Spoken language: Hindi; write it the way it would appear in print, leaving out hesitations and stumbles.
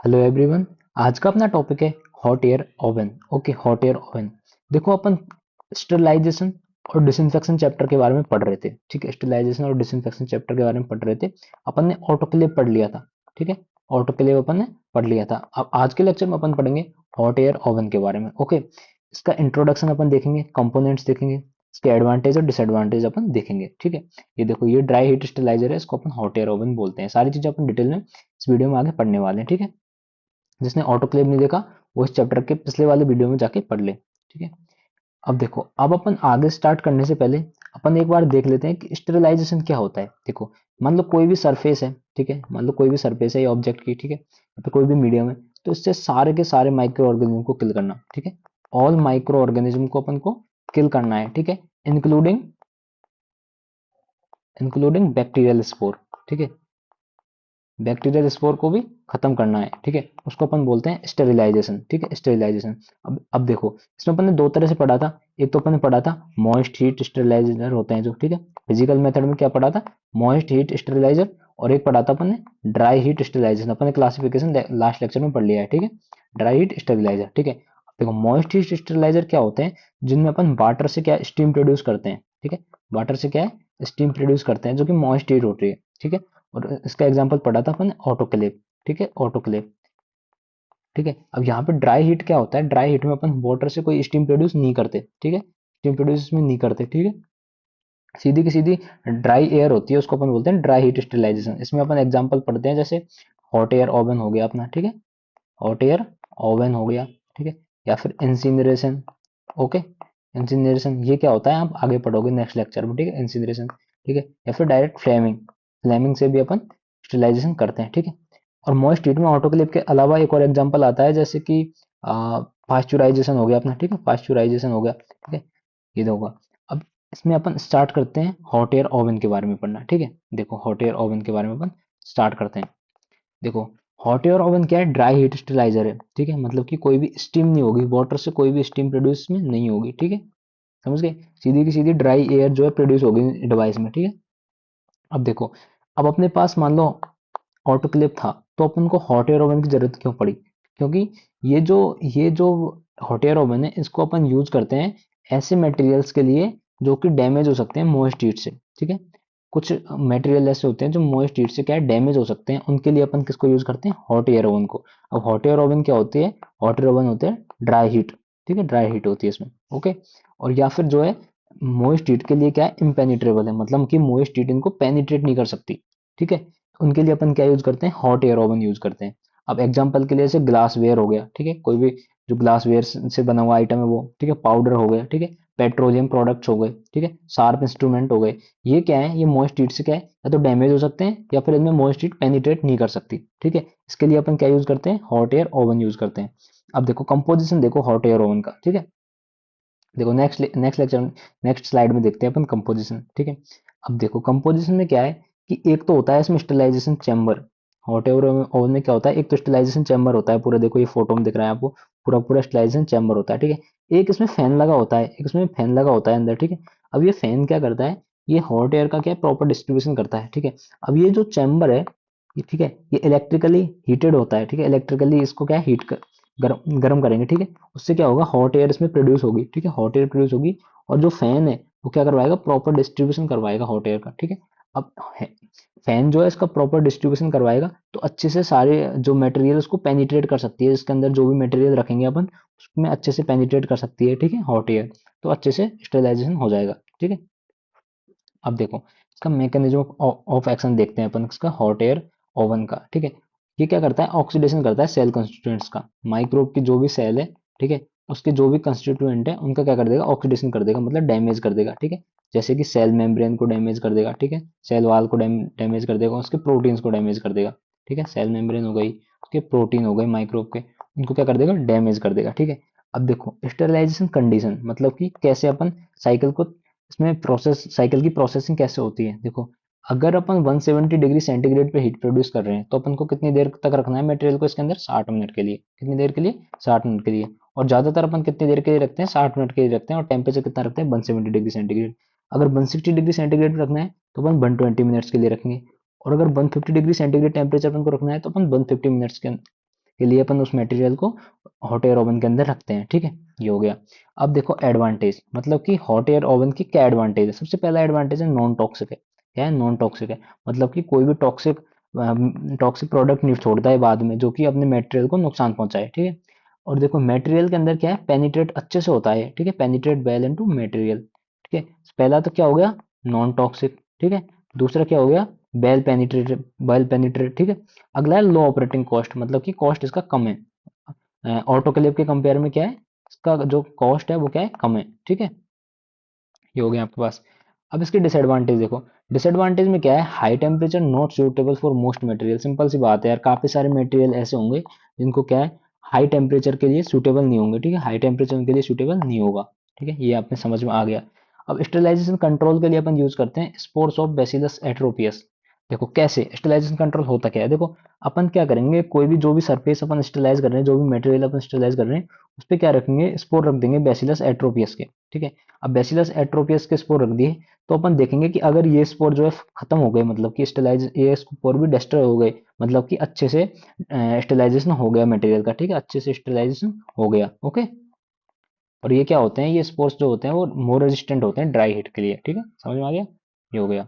Hello everyone. आज का अपना टॉपिक है hot air oven. Okay, hot air oven. देखो, अपन स्टरलाइजेशन और डिसइंफेक्शन चैप्टर के बारे में पढ़ रहे थे। ठीक है, स्टरलाइजेशन और डिसइंफेक्शन चैप्टर के बारे में पढ़ रहे थे। अपन ने ऑटोक्लेव पढ़ लिया था। ठीक है, ऑटोक्लेव अपन ने पढ़ लिया था। अब आज के लेक्चर में अपन पढ़ेंगे हॉट एयर ओवन के बारे में। ओके, इसका इंट्रोडक्शन अपन देखेंगे, कंपोनेंट्स देखेंगे, इसके एडवांटेज और डिसएडवांटेज अपन देखेंगे। ठीक है, ये देखो, ये ड्राई हीट स्टरलाइजर है, इसको अपन हॉट एयर ओवन बोलते हैं। सारी चीजें अपन डिटेल में इस वीडियो में आगे पढ़ने वाले हैं। ठीक है, जिसने ऑटोक्लेव नहीं देखा वो इस चैप्टर के पिछले वाले वीडियो में जाके पढ़ ले। ठीक है, अब देखो, अब अपन आगे स्टार्ट करने से पहले अपन एक बार देख लेते हैं कि स्टेरिलाइजेशन क्या होता है। देखो, मान लो कोई भी सरफेस है। ठीक है, मान लो कोई भी सरफेस है या ऑब्जेक्ट की। ठीक है, या फिर कोई भी मीडियम है, तो इससे सारे के सारे माइक्रो ऑर्गेनिज्म को किल करना। ठीक है, ऑल माइक्रो ऑर्गेनिज्म को अपन को किल करना है। ठीक है, इंक्लूडिंग इंक्लूडिंग बैक्टीरियल स्पोर। ठीक है, बैक्टीरियल स्पोर को भी खत्म करना है। ठीक है, उसको अपन बोलते हैं स्टेरिलाइजेशन। ठीक है, स्टेरिलाइजेशन। अब देखो, इसमें अपन ने दो तरह से पढ़ा था। एक तो अपन ने पढ़ा था मॉइस्ट हीट स्टेरिलाइजर होते हैं जो। ठीक है, फिजिकल मेथड में क्या पढ़ा था? Moist heat steriliser. और एक पढ़ा था अपन ने ड्राई हीट स्टेरिलाइजेशन। अपन ने क्लासिफिकेशन लास्ट लेक्चर में पढ़ लिया है। ठीक है, ड्राई हीट स्टेरिलाइजर। ठीक है, देखो, मॉइस्ट हीट स्टेरिलाइजर क्या होते हैं? जिनमें अपन वाटर से क्या स्टीम प्रोड्यूस करते हैं। ठीक है, वाटर से क्या है, स्टीम प्रोड्यूस करते हैं, जो कि मॉइस्ट हीट होती है। ठीक है, और इसका एग्जांपल पढ़ा था अपन ऑटोक्लेव। ठीक है, ऑटोक्लेव। ठीक है, अब यहाँ पे ड्राई हीट क्या होता है? ड्राई हीट में अपन वाटर से कोई स्टीम प्रोड्यूस नहीं करते। ठीक है, स्टीम प्रोड्यूस इसमें नहीं करते। ठीक है, सीधी की सीधी ड्राई एयर होती है, उसको अपन बोलते हैं ड्राई हीट स्टेरिलाइजेशन। इसमें अपन एग्जांपल पढ़ते हैं, जैसे हॉट एयर ओवन हो गया अपना। ठीक है, हॉट एयर ओवन हो गया। ठीक है, या फिर इंसिनरेशन। ओके, इंसिनरेशन ये क्या होता है आप आगे पढ़ोगे नेक्स्ट लेक्चर में। ठीक है, इंसिनरेशन। ठीक है, या फिर डायरेक्ट फ्लेमिंग। फ्लेमिंग से भी अपन स्टेरिलाइजेशन करते हैं। ठीक है, और मॉइस्ट हीट में ऑटोक्लेव के अलावा एक और एग्जांपल आता है, जैसे कि पास्चुराइजेशन हो गया अपना। ठीक है, पास्चुराइजेशन हो गया। ठीक है, ये होगा। अब इसमें अपन स्टार्ट करते हैं हॉट एयर ओवन के बारे में पढ़ना। ठीक है, देखो, हॉट एयर ओवन के बारे में अपन स्टार्ट करते हैं। देखो, हॉट एयर ओवन क्या है? ड्राई हीट स्टेरिलाइजर है। ठीक है, मतलब कि कोई भी स्टीम नहीं होगी, वाटर से कोई भी स्टीम प्रोड्यूस में नहीं होगी। ठीक है, समझ गए? सीधी की सीधी ड्राई एयर जो है प्रोड्यूस होगी डिवाइस में। ठीक है, अब देखो, अब अपने पास मान लो ऑटोक्लेव था, तो अपन को हॉट एयर ओवन की जरूरत क्यों पड़ी? क्योंकि ये जो हॉट एयर ओवन है, इसको अपन यूज करते हैं ऐसे मटेरियल्स के लिए जो कि डैमेज हो सकते हैं मॉइस्ट हीट से। ठीक है, कुछ मटेरियल ऐसे होते हैं जो मॉइस्ट हीट से क्या है, डैमेज हो सकते हैं। उनके लिए अपन किसको यूज करते हैं? हॉट एयर ओवन को। अब हॉट एयर ओवन क्या होती है? हॉट एयर ओवन होते हैं ड्राई हीट। ठीक है, ड्राई हीट होती है इसमें। ओके, और या फिर जो है मोइस्ट हीट के लिए क्या है, इम्पेनिट्रेबल है, मतलब कि मोइस्ट हीट इनको पेनिट्रेट नहीं कर सकती। ठीक है, उनके लिए अपन क्या यूज करते हैं? हॉट एयर ओवन यूज करते हैं। अब एग्जांपल के लिए जैसे ग्लास वेयर हो गया। ठीक है, कोई भी जो ग्लास वेयर से बना हुआ आइटम है वो। ठीक है, पाउडर हो गया। ठीक है, पेट्रोलियम प्रोडक्ट्स हो गए। ठीक है, शार्प इंस्ट्रूमेंट हो गए। ये क्या है? ये मोइस्ट हीट से क्या है, या तो डैमेज हो सकते हैं या फिर इनमें मोइस्ट हीट पेनिट्रेट नहीं कर सकती। ठीक है, इसके लिए अपन क्या यूज करते हैं? हॉट एयर ओवन यूज करते हैं। अब देखो, कंपोजिशन देखो हॉट एयर ओवन का। ठीक है, देखो, next next lecture, next slide में देखते हैं अपन कंपोजिशन। ठीक है, अब देखो, कंपोजिशन में क्या है कि एक तो होता है इसमें sterilisation chamber. Hot air oven में क्या होता है? एक तो स्टेलाइजेशन चैम्बर होता है पूरा। देखो, ये फोटो में दिख रहा है आपको, पूरा पूरा स्टेलाइजेशन चैम्बर होता है। ठीक है, एक इसमें फैन लगा होता है, एक इसमें फैन लगा होता है अंदर। ठीक है, अब ये फैन क्या करता है? ये हॉट एयर का क्या है, प्रॉपर डिस्ट्रीब्यूशन करता है। ठीक है, अब ये जो चैम्बर है, ठीक है, ये इलेक्ट्रिकली हीटेड होता है। ठीक है, इलेक्ट्रिकली इसको क्या है, गरम गरम करेंगे। ठीक है, उससे क्या होगा? हॉट एयर इसमें प्रोड्यूस होगी। ठीक है, हॉट एयर प्रोड्यूस होगी, और जो फैन है वो क्या करवाएगा? प्रॉपर डिस्ट्रीब्यूशन करवाएगा हॉट एयर का। ठीक है, अब फैन जो है इसका प्रॉपर डिस्ट्रीब्यूशन करवाएगा, तो अच्छे से सारे जो मटेरियल उसको पेनिट्रेट कर सकती है। इसके अंदर जो भी मटेरियल रखेंगे अपन, उसमें अच्छे से पेनिट्रेट कर सकती है। ठीक है, हॉट एयर, तो अच्छे से स्टेरिलाइजेशन हो जाएगा। ठीक है, अब देखो, इसका मैकेनिज्म ऑफ एक्शन देखते हैं अपन, इसका हॉट एयर ओवन का। ठीक है, ये क्या करता है? ऑक्सीडेशन करता है सेल कंस्टिट्यूएंट्स का। माइक्रोब की जो भी सेल है, ठीक है, उसके जो भी कंस्टिट्यूएंट है उनका क्या कर देगा? ऑक्सीडेशन कर देगा, मतलब डैमेज कर देगा। ठीक है, जैसे कि सेल मेम्ब्रेन को डैमेज कर देगा। ठीक है, सेल वाल को डैमेज कर देगा, उसके प्रोटीन्स को डैमेज कर देगा। ठीक है, सेल मेम्ब्रेन हो गई, उसके प्रोटीन हो गए माइक्रोब के, उनको क्या कर देगा? डैमेज कर देगा। ठीक है, अब देखो, स्टेरिलाइजेशन कंडीशन मतलब कि कैसे अपन साइकिल को, इसमें प्रोसेस, साइकिल की प्रोसेसिंग कैसे होती है? देखो, अगर अपन 170 डिग्री सेंटीग्रेड पे हीट प्रोड्यूस कर रहे हैं, तो अपन को कितनी देर तक रखना है मटेरियल को इसके अंदर? 60 मिनट के लिए। कितनी देर के लिए? 60 मिनट के लिए। और ज्यादातर अपन कितनी देर के लिए रखते हैं? 60 मिनट के लिए रखते हैं। और टेम्परेचर कितना रखते हैं? 170 डिग्री सेंटीग्रेड। अगर 160 डिग्री सेंटीग्रेड पे रखना है तो अपन 120 मिनट्स के लिए रखेंगे। और अगर 150 डिग्री सेंटीग्रेड टेम्परेचर अपन को रखना है तो अपन 150 मिनट्स के के लिए अपन उस मटेरियल को हॉट एयर ओवन के अंदर रखते हैं, ठीक है। ये हो गया। अब देखो एडवांटेज, मतलब कि हॉट एयर ओवन की क्या एडवांटेज है। सबसे पहला एडवांटेज है नॉन टॉक्सिक है। क्या है? नॉन टॉक्सिक है, मतलब कि कोई भी टॉक्सिक टॉक्सिक प्रोडक्ट नहीं छोड़ता है बाद में जो कि अपने मटेरियल को नुकसान पहुंचाए, ठीक है। और देखो मटेरियल के अंदर क्या है, पेनिट्रेट अच्छे से होता है, ठीक है, पेनिट्रेट वेल इनटू मटेरियल, ठीक है। पहला तो क्या हो गया, नॉन टॉक्सिक, ठीक है। दूसरा क्या हो गया, वेल पेनिट्रेट, ठीक है। अगला है लो ऑपरेटिंग कॉस्ट, मतलब कि कॉस्ट इसका कम है। ऑटोक्लेव के कंपेयर में क्या है, इसका जो कॉस्ट है वो क्या है, कम है, ठीक है। ये हो गया आपके पास। अब इसके डिसएडवांटेज देखो। डिसएडवांटेज में क्या है, high temperature not suitable for most material. Simple सी बात है यार, काफी सारे मटेरियल ऐसे होंगे जिनको क्या है, हाई टेम्परेचर के लिए सूटेबल नहीं होंगे, ठीक है, हाई टेम्परेचर के लिए सूटेबल नहीं होगा, ठीक है। ये आपने समझ में आ गया। अब स्टेरिलाइजेशन कंट्रोल के लिए अपन यूज करते हैं स्पोर्स ऑफ बैसिलस एट्रोपियस। देखो कैसे स्टेरिलाइजेशन कंट्रोल होता क्या है, देखो अपन क्या करेंगे, कोई भी जो भी सरफेस अपन स्टेरिलाइज कर रहे हैं, जो भी मटेरियल अपन स्टेरिलाइज कर रहे हैं, उस पर क्या रखेंगे, स्पोर रख देंगे बैसिलस एट्रोपियस के, ठीक है। अब बैसिलस एट्रोपियस के स्पोर रख दिए, तो अपन देखेंगे कि अगर ये स्पोर जो है खत्म हो गए, मतलब कि स्टेलाइज ये स्पोर भी डिस्ट्रॉय हो गए, मतलब कि अच्छे से स्टेलाइजेशन हो गया मटेरियल का, ठीक है, अच्छे से स्टेलाइजेशन हो गया, ओके। और ये क्या होते हैं, ये स्पोर्स जो होते हैं वो मोर रेजिस्टेंट होते हैं ड्राई हीट के लिए, ठीक है, समझ में आ गया। ये हो गया।